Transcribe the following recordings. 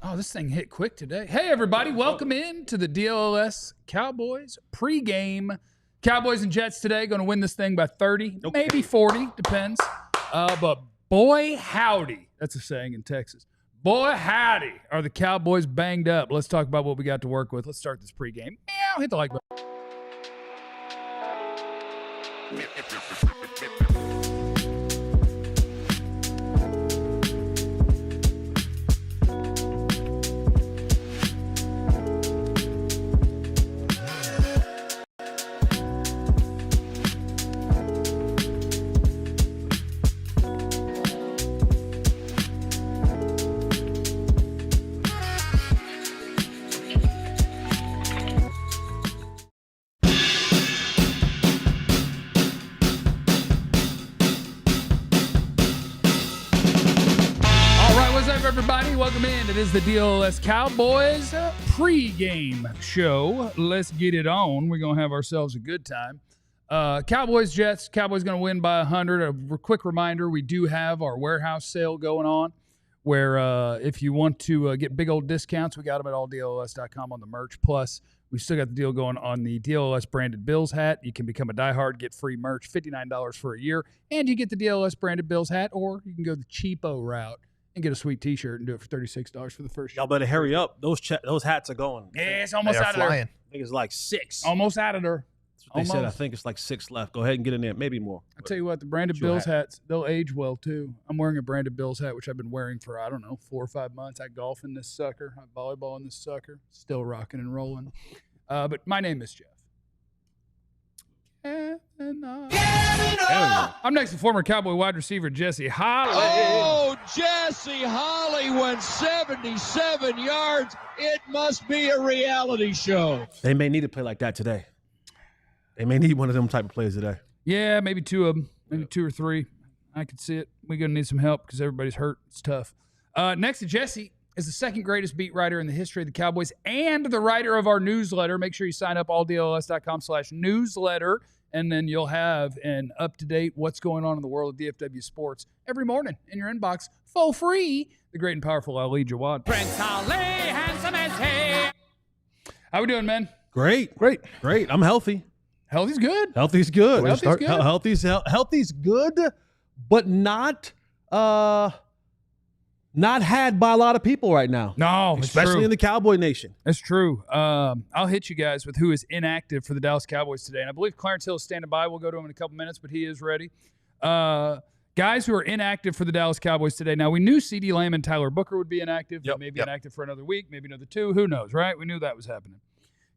Oh, this thing hit quick today. Hey, everybody. Welcome in to the DLLS Cowboys pregame. Cowboys and Jets today going to win this thing by 30, maybe 40, depends. But boy, howdy. That's a saying in Texas. Boy, howdy. Are the Cowboys banged up? Let's talk about what we got to work with. Let's start this pregame. Meow, hit the like button. Everybody, welcome in. It is the DLLS Cowboys pregame show. Let's get it on. We're going to have ourselves a good time. Cowboys, Jets. Cowboys going to win by 100. A quick reminder, we do have our warehouse sale going on where if you want to get big old discounts, we got them at alldlls.com on the merch. Plus, we still got the deal going on the DLLS branded Bills hat. You can become a diehard, get free merch, $59 for a year, and you get the DLLS branded Bills hat, or you can go the cheapo route and get a sweet T-shirt and do it for $36 for the first year. Y'all better hurry up. Those hats are going. Yeah, it's almost out of there. I think it's like 6. Almost out of there. That's what they said. I think it's like 6 left. Go ahead and get in there. Maybe more. I'll tell you what, the branded Bills hats, they'll age well, too. I'm wearing a branded Bills hat, which I've been wearing for, 4 or 5 months. I golf in this sucker. I volleyball in this sucker. Still rocking and rolling. But my name is Jeff. I'm next to former Cowboy wide receiver Jesse Holly. Oh, Jesse Holly went 77 yards. It must be a reality show. They may need to play like that today. They may need one of them type of plays today. Yeah, maybe 2 of them, maybe 2 or 3. I could see it. We're going to need some help because everybody's hurt. It's tough. Next to Jesse is the second greatest beat writer in the history of the Cowboys and the writer of our newsletter. Make sure you sign up, alldlls.com/newsletter, and then you'll have an up-to-date what's going on in the world of DFW sports every morning in your inbox for free. The great and powerful Ali Jawad. Prince Ali, handsome as he. How we doing, man? Great. I'm healthy. Healthy's good. Healthy's good. Healthy's good, but not had by a lot of people right now. No, especially in the Cowboy Nation. That's true. I'll hit you guys with who is inactive for the Dallas Cowboys today. And I believe Clarence Hill is standing by. We'll go to him in a couple minutes, but he is ready. Guys who are inactive for the Dallas Cowboys today. Now, we knew CeeDee Lamb and Tyler Booker would be inactive. Yep, maybe inactive for another week, maybe another 2. Who knows, right? We knew that was happening.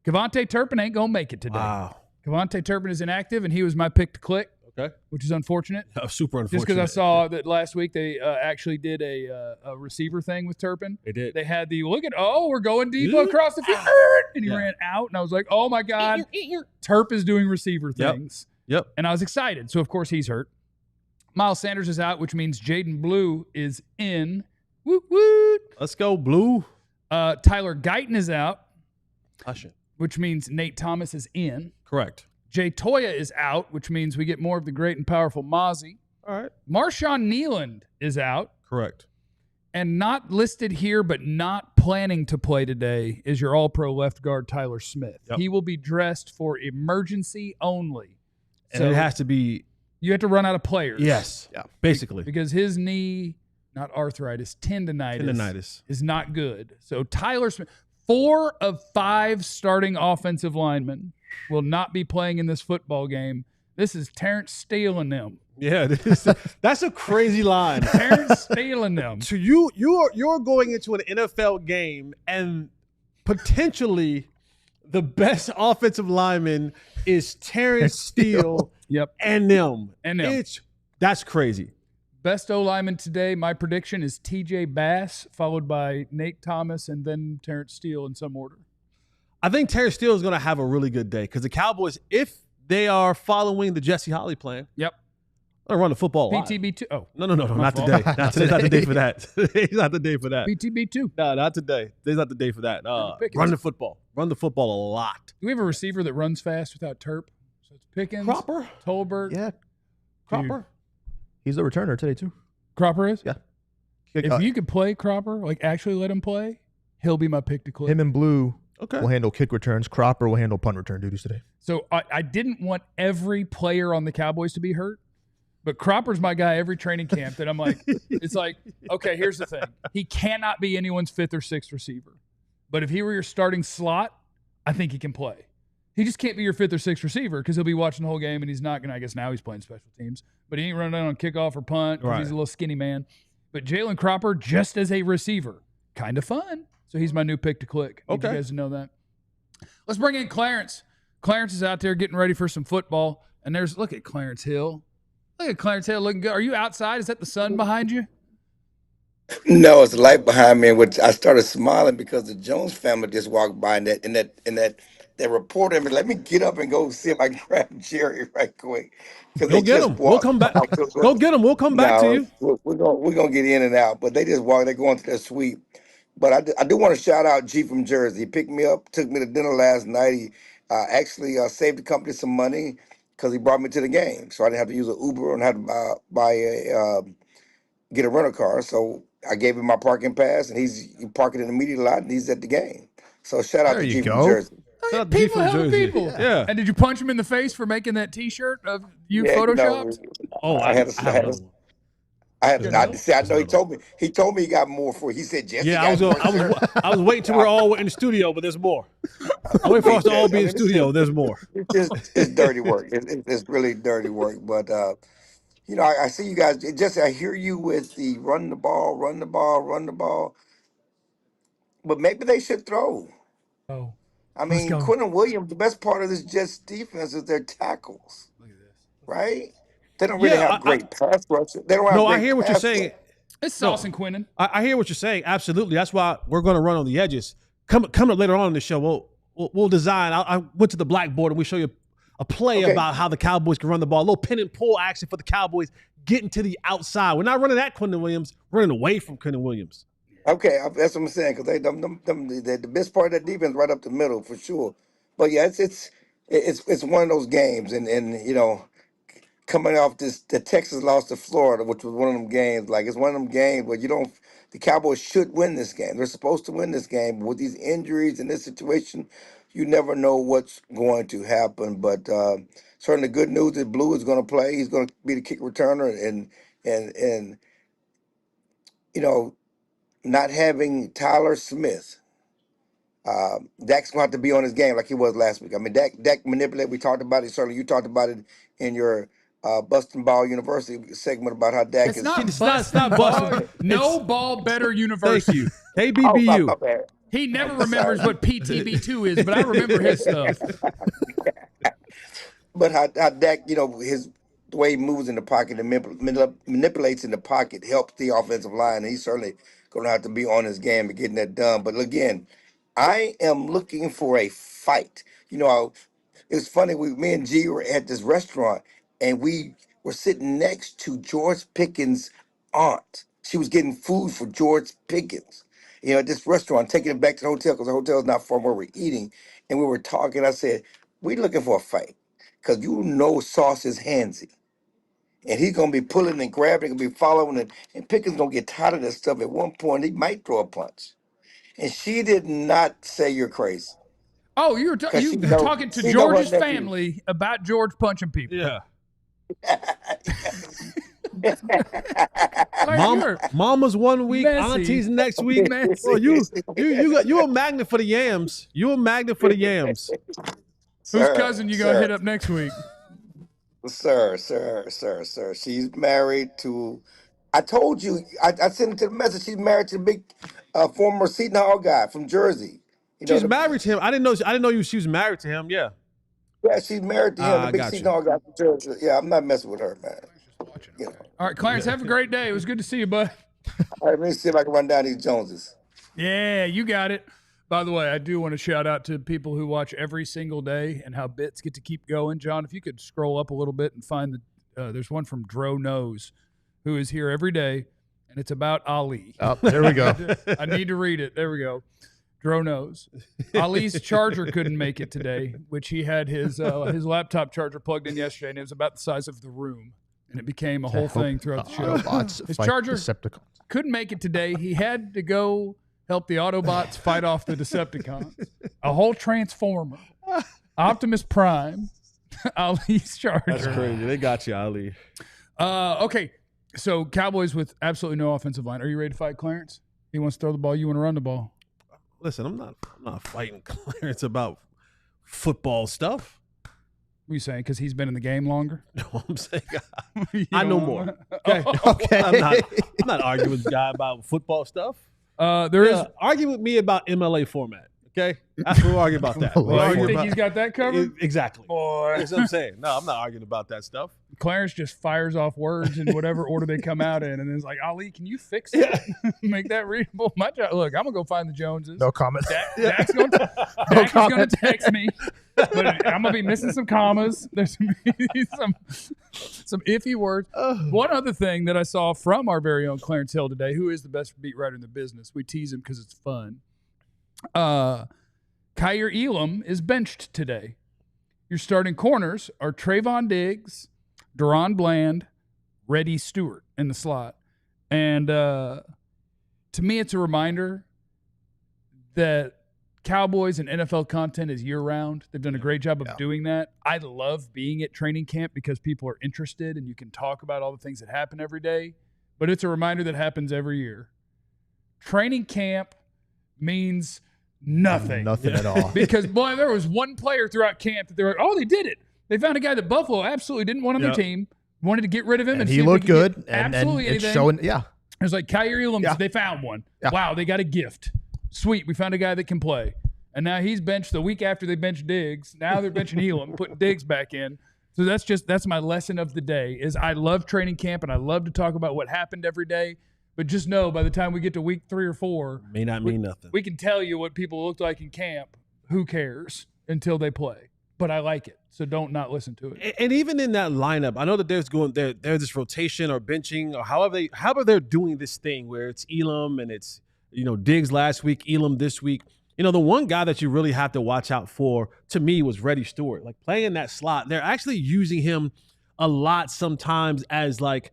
Kavontae Turpin ain't going to make it today. Wow. Kavontae Turpin is inactive, and he was my pick to click. Okay. Which is unfortunate. Super unfortunate. Just because I saw that last week they actually did a receiver thing with Turpin. They did. They had the, we're going deep across the field. And he ran out, and I was like, oh, my God. Turp is doing receiver things. Yep. And I was excited. So, of course, he's hurt. Miles Sanders is out, which means Jaden Blue is in. Woot, woot. Let's go, Blue. Tyler Guyton is out. Hush it. Which means Nate Thomas is in. Correct. Jay Toya is out, which means we get more of the great and powerful Mozzie. All right. Marshawn Nealand is out. Correct. And not listed here, but not planning to play today is your all-pro left guard Tyler Smith. Yep. He will be dressed for emergency only. And so it has to be. You have to run out of players. Yes. Yeah. Basically. Because his knee, not arthritis, tendonitis is not good. So Tyler Smith, 4 of 5 starting offensive linemen will not be playing in this football game. This is Terrence Steele and them. Yeah, that's a crazy line. Terrence Steele and them. So you're going into an NFL game and potentially the best offensive lineman is Terrence Steele. Yep. And them. That's crazy. Best O-lineman today, my prediction is TJ Bass, followed by Nate Thomas, and then Terrence Steele in some order. I think Terrence Steele is going to have a really good day because the Cowboys, if they are following the Jesse Holly plan, they're going to run the football. PTB2. Oh. No, not today. Today's not the day for that. Today's not the day for that. PTB2. No, not today. Today's not the day for that. Run the football. Run the football a lot. Do we have a receiver that runs fast without Turp? So it's Pickens, Cropper, Tolbert. Yeah, Cropper. He's the returner today too. Cropper is? Yeah. If you could play Cropper, like actually let him play, He'll be my pick to click. Him and Blue Okay. will handle kick returns. Cropper will handle punt return duties today. So I didn't want every player on the Cowboys to be hurt, but Cropper's my guy every training camp that I'm like, it's like, okay, here's the thing. He cannot be anyone's 5th or 6th receiver. But if he were your starting slot, I think he can play. He just can't be your 5th or 6th receiver because he'll be watching the whole game and he's not going to, I guess now he's playing special teams, but he ain't running down on kickoff or punt because he's a little skinny man. But Jalen Cropper, just as a receiver, kind of fun. So he's my new pick to click. I need you guys to know that. Let's bring in Clarence. Clarence is out there getting ready for some football. And look at Clarence Hill. Look at Clarence Hill looking good. Are you outside? Is that the sun behind you? No, it's the light behind me, which I started smiling because the Jones family just walked by, and that reporter, let me get up and go see if I can grab Jerry right quick because Go they get just him. We'll walked. come back. Go get him. We'll come back to you. We're gonna get in and out, but they just walked. They're going to their suite. But I do want to shout out G from Jersey. He picked me up, took me to dinner last night. He actually saved the company some money because he brought me to the game, so I didn't have to use an Uber and have to get a rental car. So I gave him my parking pass, and he parked it in the media lot, and he's at the game. So shout out There to you G from go. Jersey. Shout out to G People from helping Jersey. people. Yeah. And did you punch him in the face for making that T-shirt of you Yeah, photoshopped? I have another one. I know he told me he got more for it. He said, Jesse, Yeah, I was waiting till we're all in the studio, but there's more. I'm waiting for us to all be in the studio. There's more. It's dirty work. It's really dirty work. But I see you guys. I hear you with the run the ball. But maybe they should throw. Oh, I mean, go. Quentin Williams. The best part of this Jets defense is their tackles, right? They don't really have great pass rush. They don't have. No, great I hear what you're pass saying. rush. it's Sauce and Quinnen. I hear what you're saying. Absolutely. That's why we're going to run on the edges. Coming later on in the show, we'll design. I went to the Blackboard and we show you a play about how the Cowboys can run the ball. A little pin and pull action for the Cowboys getting to the outside. We're not running at Quentin Williams. We're running away from Quentin Williams. Okay, that's what I'm saying. Because the best part of that defense right up the middle for sure. But yeah, it's one of those games, and coming off the Texas lost to Florida, which was one of them games. Like it's one of them games where the Cowboys should win this game. They're supposed to win this game. With these injuries in this situation, you never know what's going to happen. But certainly, good news is Blue is going to play. He's going to be the kick returner, and not having Tyler Smith. Dak's going to have to be on his game like he was last week. I mean, Dak manipulated. We talked about it. Certainly, you talked about it in your Bustin' Ball University segment about how Dak It's is. not It's busting not busting. No ball better university. Thank you. Oh, KBBU. my bad. He never remembers what PTB2 is, but I remember his stuff. But how Dak, the way he moves in the pocket and manipulates in the pocket helps the offensive line. And he's certainly going to have to be on his game and getting that done. But again, I am looking for a fight. It's funny. Me and G were at this restaurant, and we were sitting next to George Pickens' aunt. She was getting food for George Pickens. At this restaurant, taking it back to the hotel because the hotel is not far from where we're eating. And we were talking. I said, "We looking for a fight because Sauce is handsy, and he's gonna be pulling and grabbing, and be following it. And Pickens gonna get tired of that stuff. At one point, he might throw a punch." And she did not say you're crazy. Oh, you were talking to she know George's her nephew. family about George punching people. Yeah. Like, Mama's one week, messy. auntie's next week. Messy. Well, you a magnet for the yams. You a magnet for the yams. Whose cousin you gonna hit up next week? Sir. She's married to. I told you. I sent it to the message. She's married to the big former Seton Hall guy from Jersey. She's married to him. I didn't know she was married to him. Yeah. Yeah, she's married to him. The big Gotcha. Seton Hall guy from Jersey. Yeah, I'm not messing with her, man. All right, Clarence, have a great day. It was good to see you, bud. All right, let me see if I can run down these Joneses. Yeah, you got it. By the way, I do want to shout out to people who watch every single day and how bits get to keep going. John, if you could scroll up a little bit and find there's one from Dro Knows, who is here every day, and it's about Ali. Oh, there we go. I need to read it. There we go. Dro Knows. Ali's charger couldn't make it today, which he had his laptop charger plugged in yesterday, and it was about the size of the room, and it became a whole thing throughout the show. Robots His fight charger Decepticons. couldn't make it today. He had to go help the Autobots fight off the Decepticons. A whole Transformer. Optimus Prime. Ali's Charger. That's crazy. They got you, Ali. Okay, so Cowboys with absolutely no offensive line. Are you ready to fight Clarence? He wants to throw the ball. You want to run the ball. Listen, I'm not fighting Clarence about football stuff. What are you saying? Because he's been in the game longer? No, I'm saying You I know don't more. wanna- Okay. Okay. I'm not arguing with the guy about football stuff. There is. Argue with me about MLA format. Okay, that's what we're arguing about that. Well, We're You arguing think about- he's got that covered? Exactly. Boy. That's what I'm saying. No, I'm not arguing about that stuff. Clarence just fires off words in whatever order they come out in, and it's like, Ali, can you fix that? Make that readable? My job. Look, I'm gonna go find the Joneses. No comment. Dak's gonna text me, but I'm gonna be missing some commas. There's some iffy words. One other thing that I saw from our very own Clarence Hill today, who is the best beat writer in the business. We tease him because it's fun. Kyer Elam is benched today. Your starting corners are Trayvon Diggs, Deron Bland, Reddy Stewart in the slot. And to me, it's a reminder that Cowboys and NFL content is year-round. They've done a great job of doing that. I love being at training camp because people are interested and you can talk about all the things that happen every day. But it's a reminder that happens every year. Training camp means nothing. Nothing at all. Because, boy, there was one player throughout camp that they were, they did it. They found a guy that Buffalo absolutely didn't want on their team, wanted to get rid of him. And see he if they looked could good. get And absolutely it's anything. showing, yeah. It was like Kyer Elam, Yeah. they found one. Yeah. Wow, they got a gift. Sweet, we found a guy that can play. And now he's benched the week after they benched Diggs. Now they're benching Elam, putting Diggs back in. So that's my lesson of the day is I love training camp and I love to talk about what happened every day. But just know by the time we get to week 3 or 4, May not mean nothing. we can tell you what people looked like in camp. Who cares until they play? But I like it. So don't not listen to it. And even in that lineup, I know that there's this rotation or benching or however they're doing this thing where it's Elam and it's Diggs last week, Elam this week. The one guy that you really have to watch out for to me was Reddy Stewart. Like playing in that slot, they're actually using him a lot sometimes as like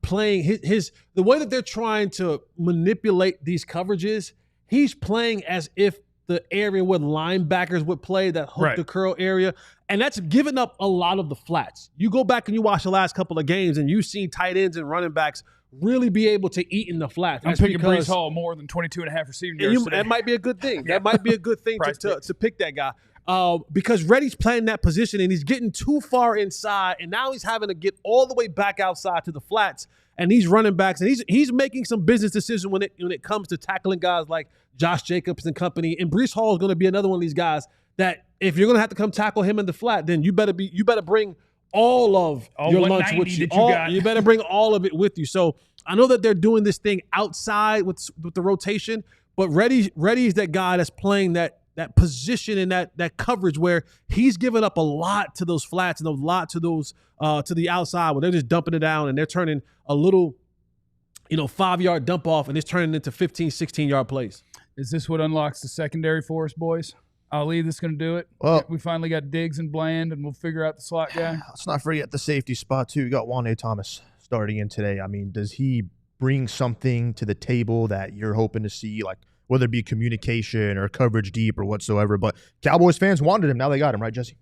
playing his the way that they're trying to manipulate these coverages. He's playing as if the area where linebackers would play, that hook to curl area. And that's giving up a lot of the flats. You go back and you watch the last couple of games and you've seen tight ends and running backs really be able to eat in the flats. I'm picking Breece Hall more than 22.5 receiving yards today. That might be a good thing. That might be a good thing to pick that guy. Because Reddy's playing that position and he's getting too far inside and now he's having to get all the way back outside to the flats. And these running backs, and he's making some business decisions when it comes to tackling guys like Josh Jacobs and company. And Breece Hall is going to be another one of these guys that if you're going to have to come tackle him in the flat, then you better bring all of your lunch with you. You better bring all of it with you. So I know that they're doing this thing outside with the rotation, but Reddy's that guy that's playing that position and that coverage where he's giving up a lot to those flats and a lot to those to the outside where they're just dumping it down and they're turning a little 5-yard dump off and it's turning into 15, 16-yard plays. Is this what unlocks the secondary for us, boys? Ali, this going to do it? Well, we finally got Diggs and Bland, and we'll figure out the slot guy. Let's not forget the safety spot, too. You got Juan Thomas starting in today. I mean, does he bring something to the table that you're hoping to see, like whether it be communication or coverage deep or whatsoever? But Cowboys fans wanted him. Now they got him, right, Jesse?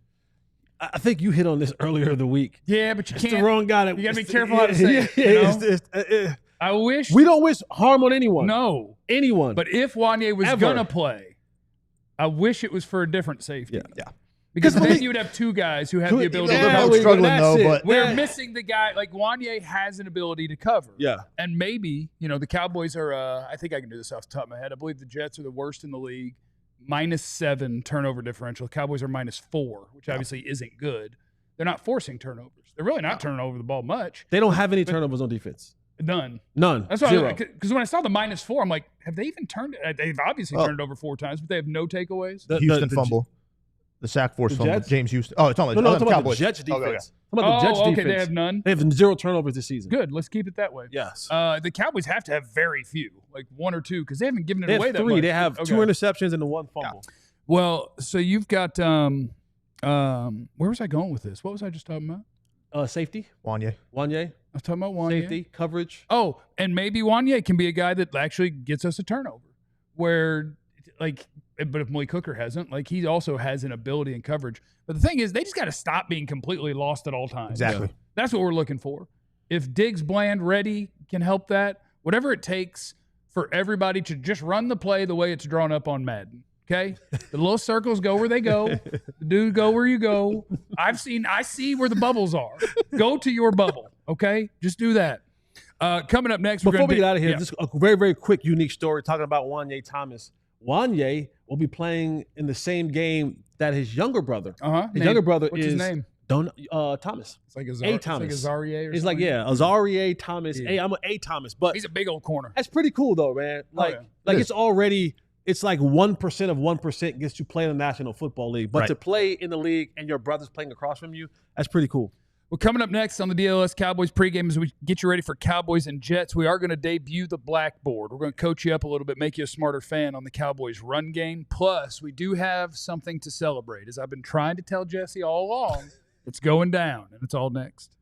I think you hit on this earlier in the week. Yeah, but you can't. It's the wrong guy. You got to be careful how to say it. I wish. We don't wish harm on anyone. No. Anyone. But if Wanye was going to play, I wish it was for a different safety. Yeah. Because then you would have two guys who have the ability to I'm cover. struggling, though, but We're missing the guy. Like, Wanye has an ability to cover. Yeah. And maybe, the Cowboys are, I think I can do this off the top of my head. I believe the Jets are the worst in the league. -7 turnover differential. Cowboys are -4, which obviously isn't good. They're not forcing turnovers. They're really not turning over the ball much. They don't have any turnovers on defense. None. That's why. Zero. Because when I saw the -4, I'm like, have they even turned it? They've obviously turned it over 4 times, but they have no takeaways. The Houston fumble. The sack force fumble. Jets? James Houston. Oh, it's on the I'm talking about Cowboys. the Jets defense. Okay. I'm talking about the Jets okay, defense. they have none. They have 0 turnovers this season. Good. Let's keep it that way. Yes. The Cowboys have to have very few, like 1 or 2, because they haven't given it They away have that 3. much. They have 2 interceptions and the 1 fumble. Well, so you've got where was I going with this? What was I just talking about? Safety. Wanye. Wanye. I was talking about Wanye. Safety. Coverage. Oh, and maybe Wanye can be a guy that actually gets us a turnover. where like, but if Malik Hooker hasn't, like he also has an ability in coverage. But the thing is, they just got to stop being completely lost at all times. Exactly. That's what we're looking for. If Diggs, Bland, Reddy can help that, whatever it takes for everybody to just run the play the way it's drawn up on Madden. Okay? The little circles go where they go. The dude go where you go. I see where the bubbles are. Go to your bubble. Okay? Just do that. Coming up next, before we get out of here, just a very, very quick, unique story talking about Wanye Thomas. Wanye will be playing in the same game that his younger brother. His younger brother What's is his name? Thomas. It's like A. Thomas. It's like Azaria or He's something. like, Azaria Thomas. Yeah. Hey, I'm an A. Thomas, but he's a big old corner. that's pretty cool though, man. Like, it's like 1% of 1% gets to play in the National Football League, but to play in the league and your brother's playing across from you, that's pretty cool. Well, coming up next on the DLLS Cowboys pregame as we get you ready for Cowboys and Jets, we are going to debut the Blackboard. We're going to coach you up a little bit, make you a smarter fan on the Cowboys run game. Plus, we do have something to celebrate. As I've been trying to tell Jesse all along, it's going down, and it's all next.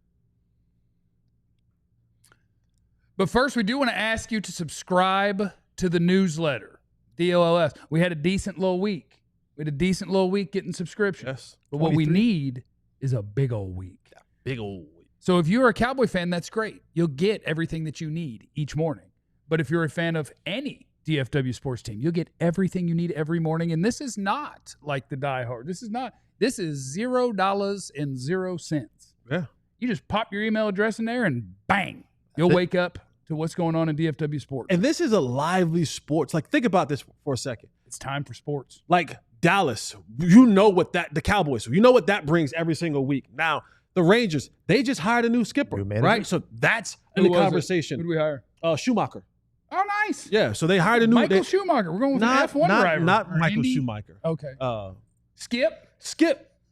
But first, we do want to ask you to subscribe to the newsletter, DLLS. We had a decent little week. Getting subscriptions. Yes. But what we need is a big old week. Big old. So if you're a Cowboy fan, that's great. You'll get everything that you need each morning. But if you're a fan of any DFW sports team, you'll get everything you need every morning. And this is not like the Die Hard. This is $0.00. Yeah. You just pop your email address in there and bang, you'll wake up to what's going on in DFW sports. And this is a lively sports. Like, think about this for a second. It's time for sports. Like Dallas, the Cowboys, you know what that brings every single week. Now, the Rangers, they just hired a new skipper, right? So that's in the conversation. Who did we hire? Schumacher. Oh, nice. Yeah, so they hired a new Michael Schumacher. We're going with an F1 driver. Not Michael Schumacher. Okay. Skip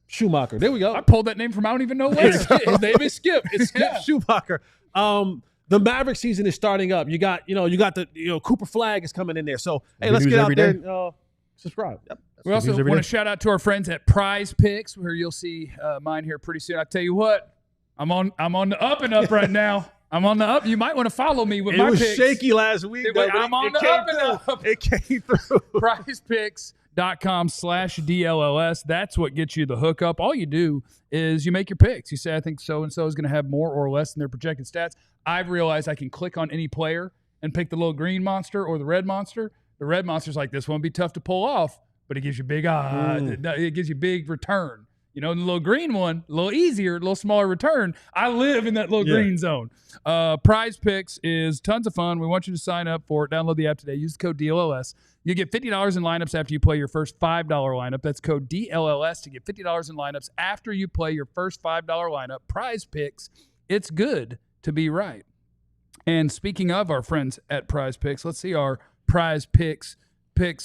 Schumacher. There we go. I pulled that name from I don't even know where. His name is Skip. It's Skip Schumacher. The Maverick season is starting up. You got the Cooper Flag is coming in there. So hey, let's get out there and subscribe. Yep. We also want to shout out to our friends at Prize Picks, where you'll see mine here pretty soon. I tell you what, I'm on the up and up right now. I'm on the up. You might want to follow me with my picks. It was shaky last week. I'm on the up and up. It came through. PrizePicks.com/DLLS. That's what gets you the hookup. All you do is you make your picks. You say, I think so-and-so is going to have more or less than their projected stats. I've realized I can click on any player and pick the little green monster or the red monster. The red monster's like, this won't be tough to pull off, but it gives you big it gives you big return. The little green one, a little easier, a little smaller return. I live in that little green zone. Prize Picks is tons of fun. We want you to sign up for it. Download the app today. Use the code DLLS. You get $50 in lineups after you play your first $5 lineup. That's code DLLS to get $50 in lineups after you play your first $5 lineup. Prize Picks, it's good to be right. And speaking of our friends at Prize Picks, let's see our Prize Picks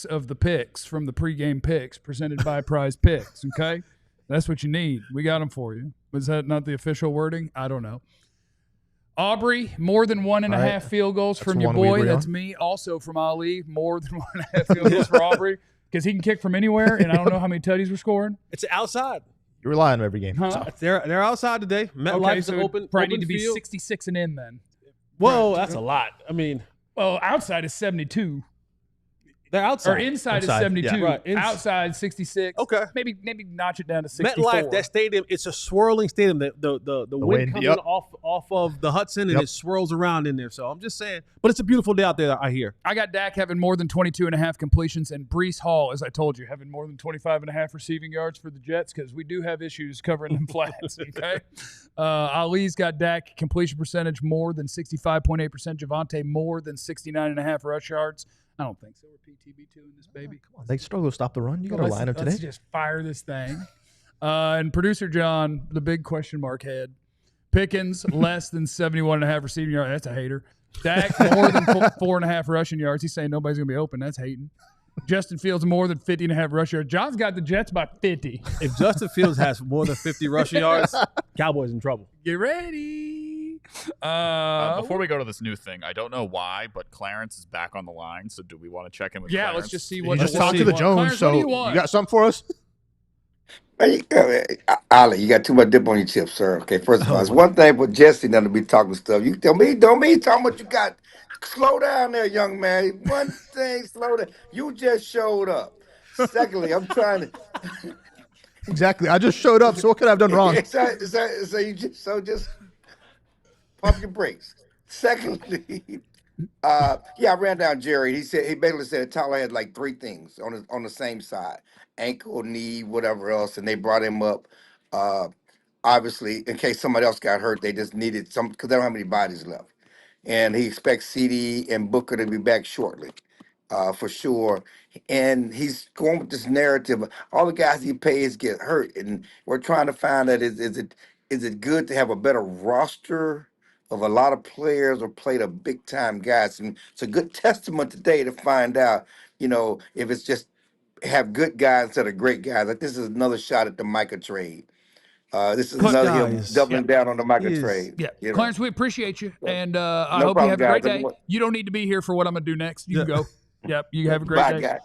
of the picks from the pregame picks presented by Prize Picks, okay? That's what you need. We got them for you. Was that not the official wording? I don't know. Aubrey, more than 1.5 field goals from your boy. That's me. Also from Ali, more than 1.5 field goals for Aubrey because he can kick from anywhere, and I don't know how many tutties we're scoring. It's outside. You rely on him every game. Huh? So. They're outside today. MetLife is open. Probably need to be field. 66 and in then. Whoa, that's a lot. I mean, well, outside is 72. They're outside. Or inside is 72. Yeah. Right. Outside 66. Okay. Maybe notch it down to 64. MetLife, that stadium, it's a swirling stadium. The wind coming off of the Hudson, and it swirls around in there. So I'm just saying. But it's a beautiful day out there, I hear. I got Dak having more than 22.5 completions, and Breece Hall, as I told you, having more than 25.5 receiving yards for the Jets because we do have issues covering them flats, okay? Ali's got Dak completion percentage more than 65.8%. Kavontae more than 69.5 rush yards. I don't think so. We're PTB2 in this baby. Come on, they struggle to stop the run. You got to line up today. Let's just fire this thing. And producer John, the big question mark head. Pickens, less than 71.5 receiving yards. That's a hater. Dak, more than 4.5 rushing yards. He's saying nobody's going to be open. That's hating. Justin Fields, more than 50.5 rushing yards. John's got the Jets by 50. If Justin Fields has more than 50 rushing yards, Cowboys in trouble. Get ready. Before we go to this new thing, I don't know why, but Clarence is back on the line. So do we want to check in with Clarence? Let's just see what. Just talk to the Jones. Clarence, So you got something for us? Ali, you got too much dip on your chips, sir. Okay, first of all, it's one thing for Jesse not to be talking stuff. You don't be talking what you got Slow down there, young man. One thing, slow down. You just showed up. Secondly, I'm trying to. Exactly. I just showed up, so what could I have done wrong? So just pump your brakes. Secondly, I ran down Jerry. He basically said Tyler had like 3 things on the same side: ankle, knee, whatever else, and they brought him up. Obviously, in case somebody else got hurt, they just needed some because they don't have any bodies left. And he expects CeeDee and Booker to be back shortly, for sure. And he's going with this narrative. All the guys he pays get hurt, and we're trying to find out is it good to have a better roster of a lot of players or play the big time guys? And it's a good testament today to find out, if it's just have good guys instead of great guys. Like this is another shot at the Micah trade. This is another him doubling down on the Micah trade. Yeah, Clarence, we appreciate you, and I No hope you problem, have a great guys. day. You don't need to be here for what I'm going to do next. You can go. Yep, you have a great day. Guys.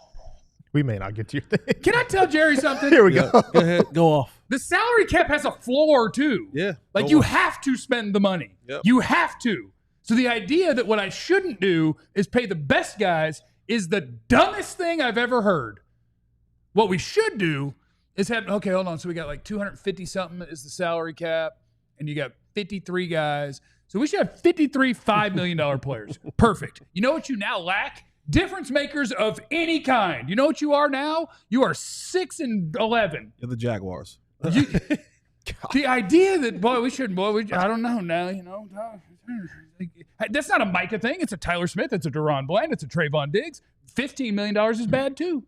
We may not get to your thing. Can I tell Jerry something? Here we go. Go ahead. Go off. The salary cap has a floor, too. Yeah. Like, you have to spend the money. Yep. You have to. So the idea that what I shouldn't do is pay the best guys is the dumbest thing I've ever heard. What we should do is have, okay, hold on. So we got like 250-something is the salary cap, and you got 53 guys. So we should have 53 $5 million players. Perfect. You know what you now lack? Difference makers of any kind. You know what you are now? You are 6-11. You're the Jaguars. The idea that, I don't know now, that's not a Micah thing. It's a Tyler Smith. It's a Deron Bland. It's a Trayvon Diggs. $15 million is bad too.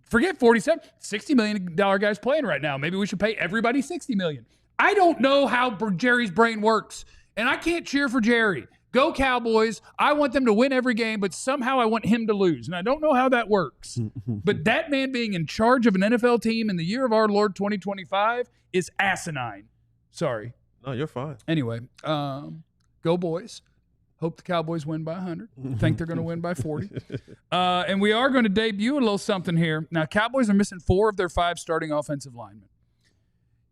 Forget 47, $60 million guys playing right now. Maybe we should pay everybody $60 million. I don't know how Jerry's brain works, and I can't cheer for Jerry. Go Cowboys. I want them to win every game, but somehow I want him to lose. And I don't know how that works. But that man being in charge of an NFL team in the year of our Lord 2025 is asinine. Sorry. No, you're fine. Anyway, go boys. Hope the Cowboys win by 100. Think they're going to win by 40. And we are going to debut a little something here. Now, Cowboys are missing 4 of their 5 starting offensive linemen.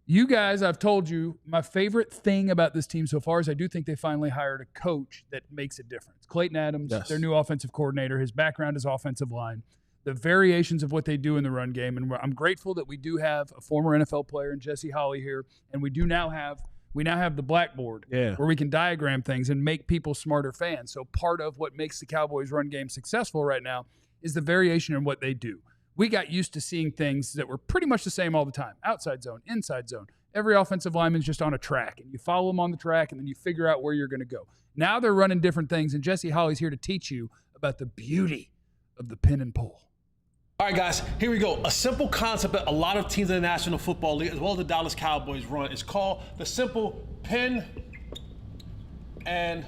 You guys, I've told you, my favorite thing about this team so far is I do think they finally hired a coach that makes a difference. Clayton Adams, their new offensive coordinator, his background is offensive line, the variations of what they do in the run game. And I'm grateful that we do have a former NFL player in Jesse Holley here, and we now have the Blackboard where we can diagram things and make people smarter fans. So part of what makes the Cowboys run game successful right now is the variation in what they do. We got used to seeing things that were pretty much the same all the time. Outside zone, inside zone. Every offensive lineman's just on a track, and you follow them on the track, and then you figure out where you're going to go. Now they're running different things, and Jesse Holley's here to teach you about the beauty of the pin and pull. All right, guys, here we go. A simple concept that a lot of teams in the National Football League, as well as the Dallas Cowboys, run is called the simple pin and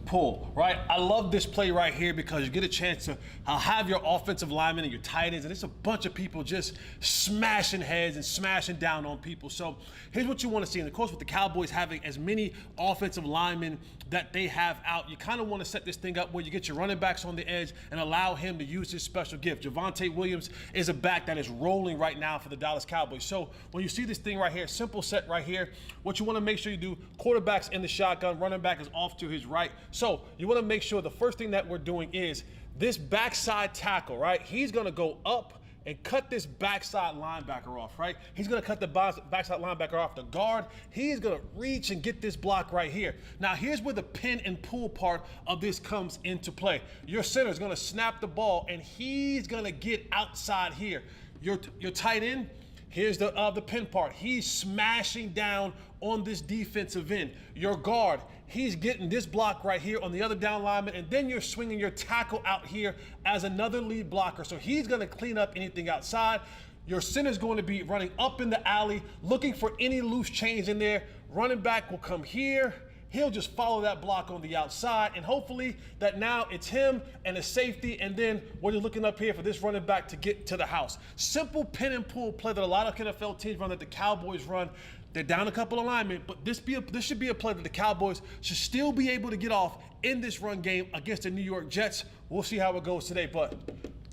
pull, right? I love this play right here because you get a chance to have your offensive linemen and your tight ends, and it's a bunch of people just smashing heads and smashing down on people. So here's what you want to see. And of course, with the Cowboys having as many offensive linemen that they have out, you kind of want to set this thing up where you get your running backs on the edge and allow him to use his special gift. Javonte Williams is a back that is rolling right now for the Dallas Cowboys. So when you see this thing right here, simple set right here, what you want to make sure you do, quarterback's in the shotgun, running back is off to his right. So you want to make sure the first thing that we're doing is this backside tackle, right? He's going to go up and cut this backside linebacker off, right? He's going to cut the backside linebacker off. The guard, he's going to reach and get this block right here. Now, here's where the pin and pull part of this comes into play. Your center is going to snap the ball, and he's going to get outside here. Your tight end, here's the pin part. He's smashing down on this defensive end. Your guard, he's getting this block right here on the other down lineman, and then you're swinging your tackle out here as another lead blocker. So he's going to clean up anything outside. Your center's going to be running up in the alley, looking for any loose change in there. Running back will come here. He'll just follow that block on the outside, and hopefully that now it's him and a safety, and then we're just looking up here for this running back to get to the house. Simple pin and pull play that a lot of NFL teams run, that the Cowboys run. They're down a couple of linemen, but this should be a play that the Cowboys should still be able to get off in this run game against the New York Jets. We'll see how it goes today, but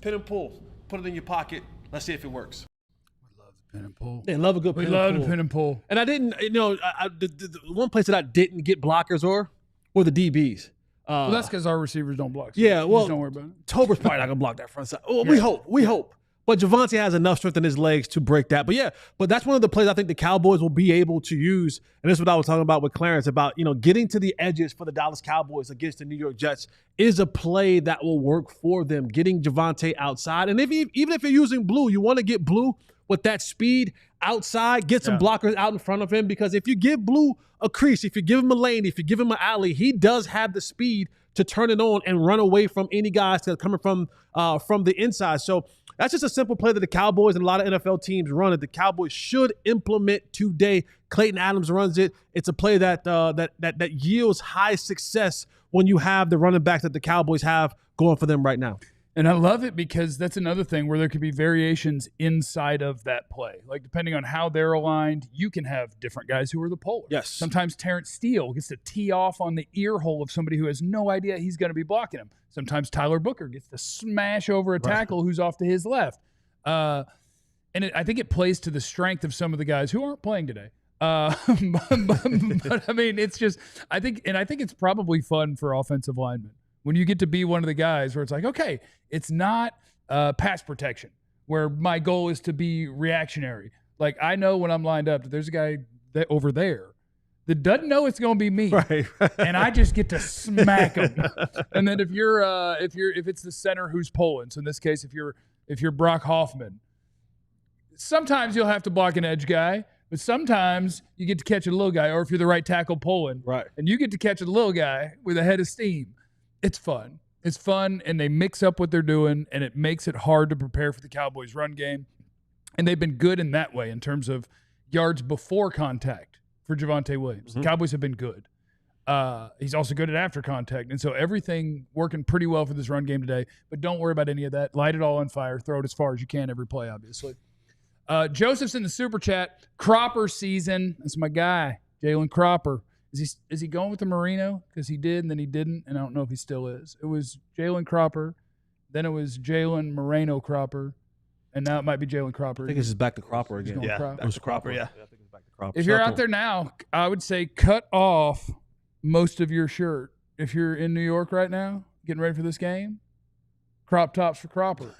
pin and pull, put it in your pocket. Let's see if it works. We love the pin and pull. They love a good pin and pull. We love the pin and pull. And I didn't, the one place that I didn't get blockers were the DBs. Well, that's because our receivers don't block. So Yeah, well, just don't worry about it. Tober's probably not gonna block that front side. Well, we hope. But Javonte has enough strength in his legs to break that. But that's one of the plays I think the Cowboys will be able to use. And this is what I was talking about with Clarence about, getting to the edges for the Dallas Cowboys against the New York Jets is a play that will work for them, getting Javonte outside. And even if you're using Blue, you want to get Blue with that speed outside, get some blockers out in front of him, because if you give Blue a crease, if you give him a lane, if you give him an alley, he does have the speed to turn it on and run away from any guys that are coming from the inside. So that's just a simple play that the Cowboys and a lot of NFL teams run that the Cowboys should implement today. Clayton Adams runs it. It's a play that yields high success when you have the running backs that the Cowboys have going for them right now. And I love it because that's another thing where there could be variations inside of that play. Like, depending on how they're aligned, you can have different guys who are the polar. Yes. Sometimes Terrence Steele gets to tee off on the ear hole of somebody who has no idea he's going to be blocking him. Sometimes Tyler Booker gets to smash over a tackle who's off to his left. I think it plays to the strength of some of the guys who aren't playing today. But I mean, it's just, I think it's probably fun for offensive linemen when you get to be one of the guys where it's like, okay, it's not pass protection where my goal is to be reactionary. Like, I know when I'm lined up that there's a guy over there that doesn't know it's going to be me, right. And I just get to smack him. And then if it's the center who's pulling, so in this case, if you're Brock Hoffman, sometimes you'll have to block an edge guy, but sometimes you get to catch a little guy, or if you're the right tackle pulling, right, and you get to catch a little guy with a head of steam. It's fun. It's fun, and they mix up what they're doing, and it makes it hard to prepare for the Cowboys' run game. And they've been good in that way in terms of yards before contact for Javonte Williams. The Cowboys have been good. He's also good at after contact, and so everything working pretty well for this run game today. But don't worry about any of that. Light it all on fire. Throw it as far as you can every play, obviously. Joseph's in the super chat. Cropper season. That's my guy, Jalen Cropper. Is he going with the Marino? Because he did and then he didn't, and I don't know if he still is. It was Jalen Cropper, then it was Jalen Moreno Cropper, and now it might be Jalen Cropper. I think this is back to Cropper again. Yeah, It was Cropper. Yeah. I think it's back to Cropper. If you're out there now, I would say cut off most of your shirt. If you're in New York right now, getting ready for this game, crop tops for Cropper.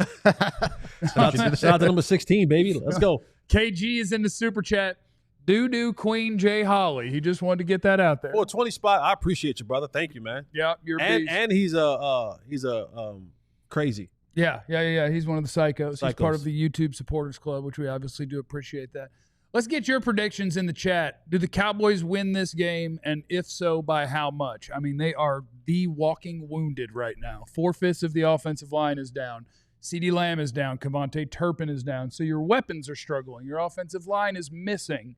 Shout out to number 16, baby. Let's go. KG is in the super chat. Doo-doo Queen J. Holly. He just wanted to get that out there. For a 20 spot, I appreciate you, brother. Thank you, man. Yeah, you're a beast. And he's crazy. Yeah. He's one of the psychos. He's part of the YouTube Supporters Club, which we obviously do appreciate that. Let's get your predictions in the chat. Do the Cowboys win this game? And if so, by how much? I mean, they are the walking wounded right now. 4/5 of the offensive line is down. CeeDee Lamb is down. Kavontae Turpin is down. So your weapons are struggling. Your offensive line is missing.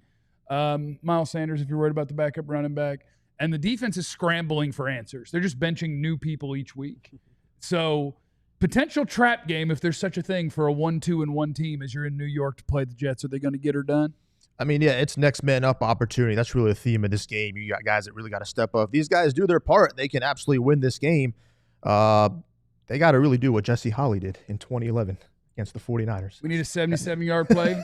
Miles Sanders, if you're worried about the backup running back. And the defense is scrambling for answers. They're just benching new people each week. So potential trap game, if there's such a thing for a 1-2-1 team as you're in New York to play the Jets. Are they going to get her done? I mean, yeah, it's next man up opportunity. That's really the theme of this game. You got guys that really got to step up. These guys do their part. They can absolutely win this game. They got to really do what Jesse Holley did in 2011 against the 49ers. We need a 77-yard play.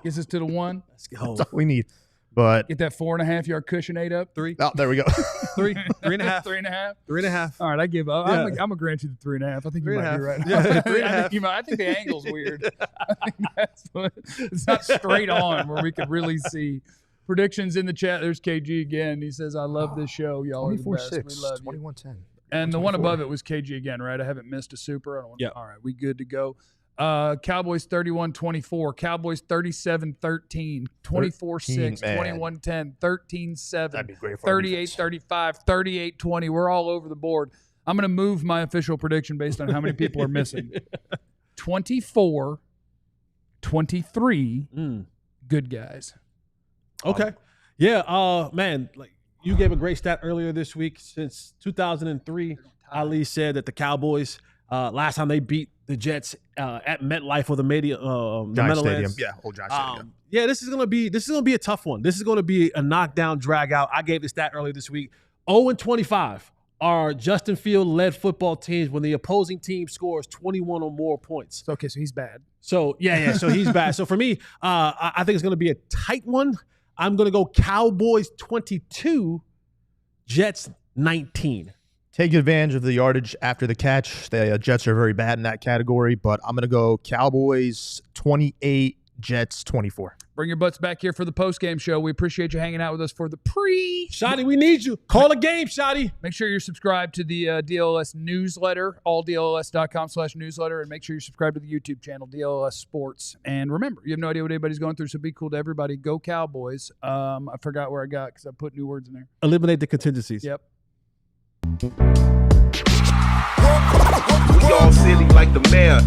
Gets us to the one. Let's go. That's all we need. But get that 4.5-yard cushion 8 up. 3. Oh, there we go. 3.5. 3.5. 3.5. All right, I give up. Yeah. I'm gonna grant you the 3.5. I think you might be right. Yeah, 3.5. I think the angle's weird. I think that's it's not straight on where we could really see. Predictions in the chat. There's KG again. He says, "I love this show. Y'all are the best. 24-6, We love you." 21-10. And the one above it was KG again, right? I haven't missed a super. I don't want to. Yep. All right, we good to go. Cowboys 31-24, Cowboys 37-13, 24-6, 21-10, 13-7, That'd be great for 38-35, 38-20. We're all over the board. I'm going to move my official prediction based on how many people are missing. 24-23, good guys. Okay. Yeah, man, like you gave a great stat earlier this week. Since 2003, Ali said that the Cowboys, last time they beat the Jets at MetLife or the Giant Stadium. Yeah, old Giant Stadium. Yeah, this is gonna be a tough one. This is gonna be a knockdown, drag out. I gave the stat earlier this week. 0-25 are Justin Field-led football teams when the opposing team scores 21 or more points. Okay, so he's bad. So so he's bad. So for me, I think it's gonna be a tight one. I'm gonna go Cowboys 22, Jets 19. take advantage of the yardage after the catch. The Jets are very bad in that category, but I'm going to go Cowboys 28, Jets 24. Bring your butts back here for the post-game show. We appreciate you hanging out with us for the pre. Shotty, we need you. Call a game, Shotty. Make sure you're subscribed to the DLLS newsletter, alldlls.com/newsletter, and make sure you're subscribed to the YouTube channel, DLLS Sports. And remember, you have no idea what anybody's going through, so be cool to everybody. Go Cowboys. I forgot where I got because I put new words in there. Eliminate the contingencies. Yep. We all silly like the mayor.